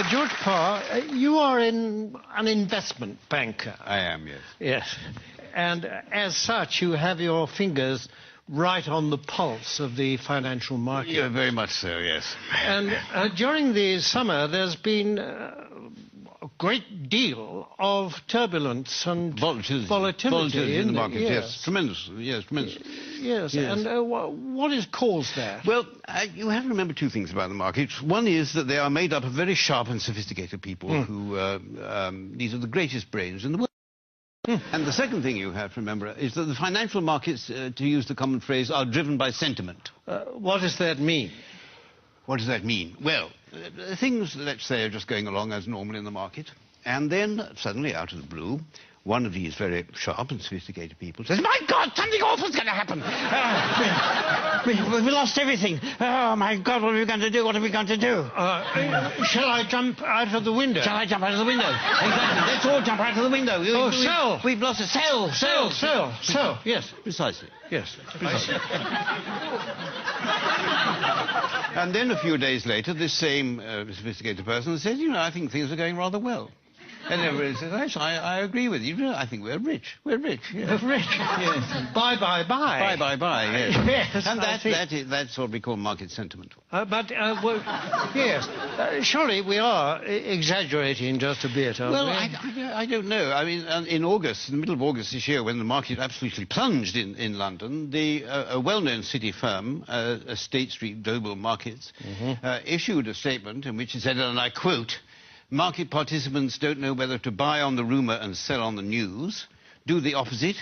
George Parr, you are an investment banker. I am, yes. Yes. And as such, you have your fingers right on the pulse of the financial market. Yeah, very much so, yes. And during the summer, there's been a great deal of turbulence and volatility in the market, yes. Tremendous, yes, tremendous. Yes, and what has caused that? Well, you have to remember two things about the markets. One is that they are made up of very sharp and sophisticated people who, these are the greatest brains in the world. And the second thing you have to remember is that the financial markets, to use the common phrase, are driven by sentiment. What does that mean? What does that mean? Well, things, let's say, are just going along as normal in the market, and then, suddenly, out of the blue, one of these very sharp and sophisticated people says, "My God, something awful's going to happen! We lost everything! Oh, my God, what are we going to do? What are we going to do?" Shall I jump out of the window? Shall I jump out of the window? Exactly. Let's all jump out of the window. Sell! We've lost a sell! Sell, yes. Precisely. Yes, precisely. And then a few days later, this same sophisticated person says, "You know, I think things are going rather well." And everybody says, "Yes, I agree with you. I think we're rich. We're rich." Yes. Rich? Yes. Buy. Buy, yes. Yes, and that's what we call market sentiment. Yes. Surely we are exaggerating just a bit, aren't we? Well, I don't know. I mean, in August, in the middle of August this year, when the market absolutely plunged in London, a well-known city firm, State Street Global Markets, issued a statement in which it said, and I quote, "Market participants don't know whether to buy on the rumour and sell on the news, do the opposite,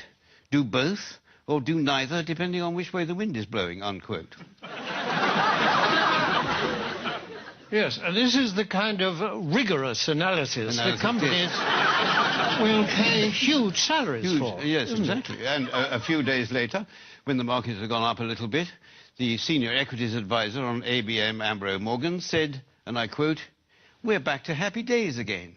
do both, or do neither, depending on which way the wind is blowing," unquote. Yes, and this is the kind of rigorous analysis the companies will pay huge salaries for. Yes, exactly. And a few days later, when the markets had gone up a little bit, the senior equities advisor on ABM Ambro Morgan said, and I quote, "We're back to happy days again."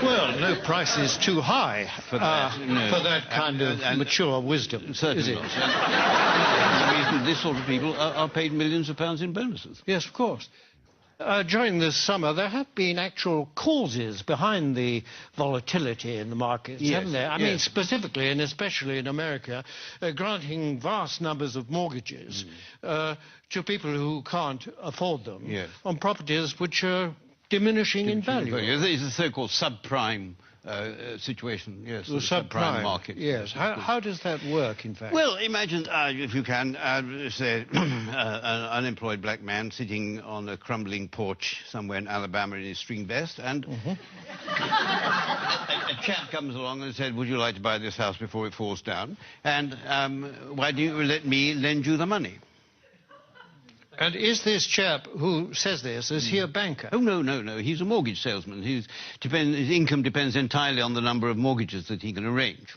Well, no price is too high for that kind of mature wisdom, certainly is it? Not. The reason this sort of people are paid millions of pounds in bonuses. Yes, of course. During this summer, there have been actual causes behind the volatility in the markets, haven't there? I mean, specifically and especially in America, granting vast numbers of mortgages to people who can't afford them on properties which are diminishing in value. It's the so-called subprime situation, yes. The subprime market. Yes. How does that work, in fact? Well, imagine, if you can, say, an unemployed black man sitting on a crumbling porch somewhere in Alabama in his string vest, and a chap comes along and said, "Would you like to buy this house before it falls down? And why don't you let me lend you the money?" And is this chap who says this, is he a banker? Oh, no. He's a mortgage salesman. His income depends entirely on the number of mortgages that he can arrange.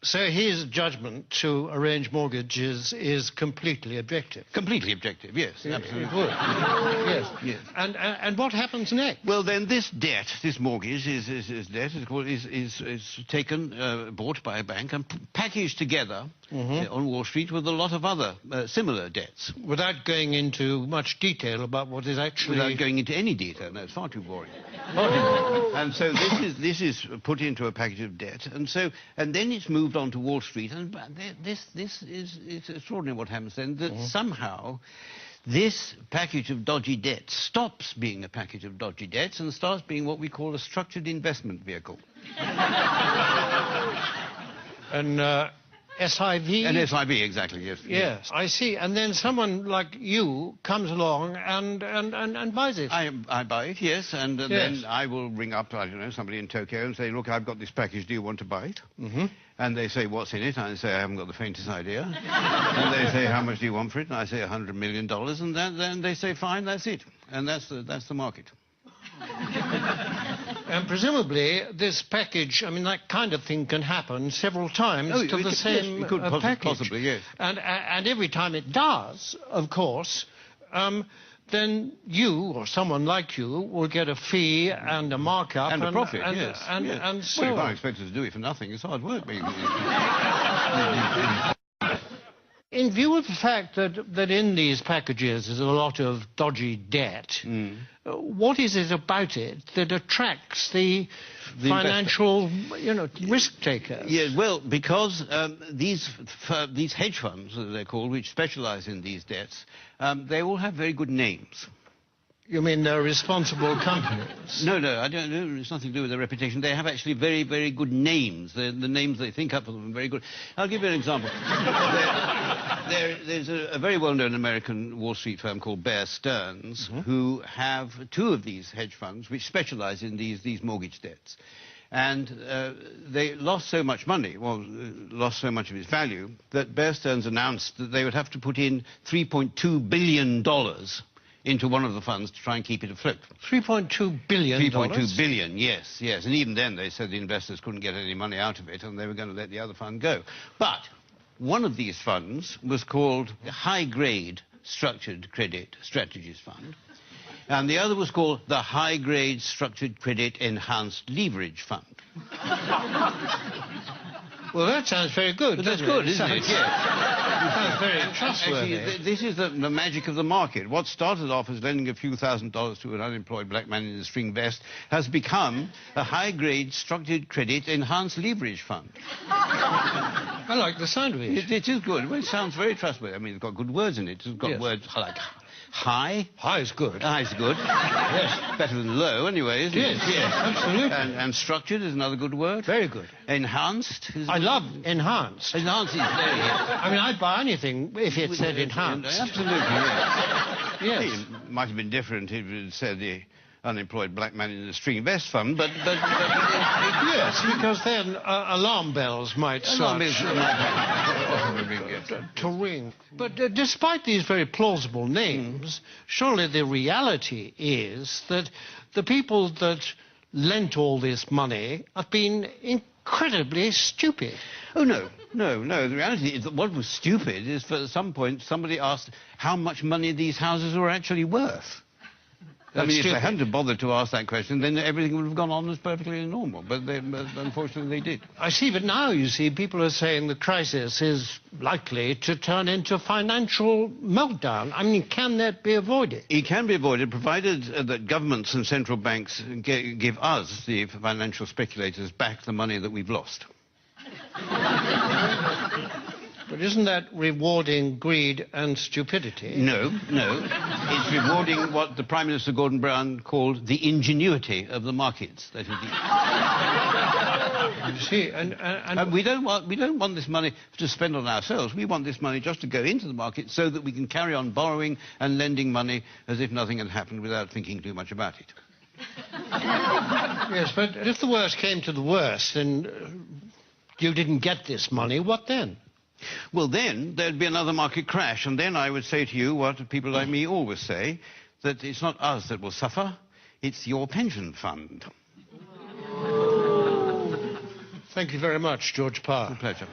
So his judgment to arrange mortgages is completely objective? Completely objective, yes, absolutely. It would. Yes. And what happens next? Well, then this debt, this mortgage, is taken, bought by a bank and packaged together on Wall Street with a lot of other similar debts. Without going into much detail about what is actually... Without going into any detail, no, it's far too boring. And so this is put into a package of debt, and then it's moved on to Wall Street, and it's extraordinary what happens then, that somehow this package of dodgy debts stops being a package of dodgy debts and starts being what we call a structured investment vehicle. An SIV? An SIV, exactly, yes. Yes, I see. And then someone like you comes along and buys it. I buy it, yes, and then I will ring up, I don't know, somebody in Tokyo and say, "Look, I've got this package, do you want to buy it?" And they say, "What's in it?" And I say, "I haven't got the faintest idea." And they say, "How much do you want for it?" And I say, $100 million, and then they say, "Fine, that's it." And that's the market. And presumably this package, I mean, that kind of thing can happen several times to the same package. Possibly, yes. And every time it does, of course, then you or someone like you will get a fee and a markup and a profit, yes. And so well, you can't expect us to do it for nothing. It's hard work. in view of the fact that in these packages is a lot of dodgy debt, what is it about it that attracts the financial, risk takers? Yeah, well, because these hedge funds, as they're called, which specialize in these debts, they all have very good names. You mean they're responsible companies? No, I don't know. It's nothing to do with their reputation. They have actually very, very good names. The names they think up for them are very good. I'll give you an example. There's a very well-known American Wall Street firm called Bear Stearns, who have two of these hedge funds which specialize in these mortgage debts. And they lost so much money, lost so much of its value, that Bear Stearns announced that they would have to put in $3.2 billion into one of the funds to try and keep it afloat. $3.2 billion? 3.2 billion, yes. And even then they said the investors couldn't get any money out of it and they were going to let the other fund go. But one of these funds was called the High Grade Structured Credit Strategies Fund, and the other was called the High Grade Structured Credit Enhanced Leverage Fund. Well, that sounds very good. That's good, isn't it? Yes. It sounds very trustworthy. Actually, this is the magic of the market. What started off as lending a few $1,000s to an unemployed black man in a string vest has become a high-grade structured credit enhanced leverage fund. I like the sound of it. It is good. Well, it sounds very trustworthy. I mean, it's got good words in it. It's got words like high. High is good. High is good. Yes. Better than low, anyway, isn't it? Yes, absolutely. And structured is another good word. Very good. Enhanced is... I love enhanced. Enhanced is very good. I mean, I'd buy anything if it said enhanced. Absolutely, yes. Yes. It might have been different if it said the unemployed black man in a string vest fund, but yes, because then alarm bells might start to ring. But despite these very plausible names, surely the reality is that the people that lent all this money have been incredibly stupid. Oh, no. The reality is that what was stupid is, for at some point, somebody asked how much money these houses were actually worth. I mean, if they hadn't bothered to ask that question, then everything would have gone on as perfectly normal. But unfortunately, they did. I see, but now, you see, people are saying the crisis is likely to turn into financial meltdown. I mean, can that be avoided? It can be avoided, provided that governments and central banks give us, the financial speculators, back the money that we've lost. But isn't that rewarding greed and stupidity? No. It's rewarding what the Prime Minister Gordon Brown called the ingenuity of the markets. That is You see, and we don't want this money to spend on ourselves. We want this money just to go into the market so that we can carry on borrowing and lending money as if nothing had happened without thinking too much about it. Yes, but if the worst came to the worst and you didn't get this money, what then? Well, then there'd be another market crash, and then I would say to you what people like me always say, that it's not us that will suffer, it's your pension fund. Thank you very much, George Parr. A pleasure.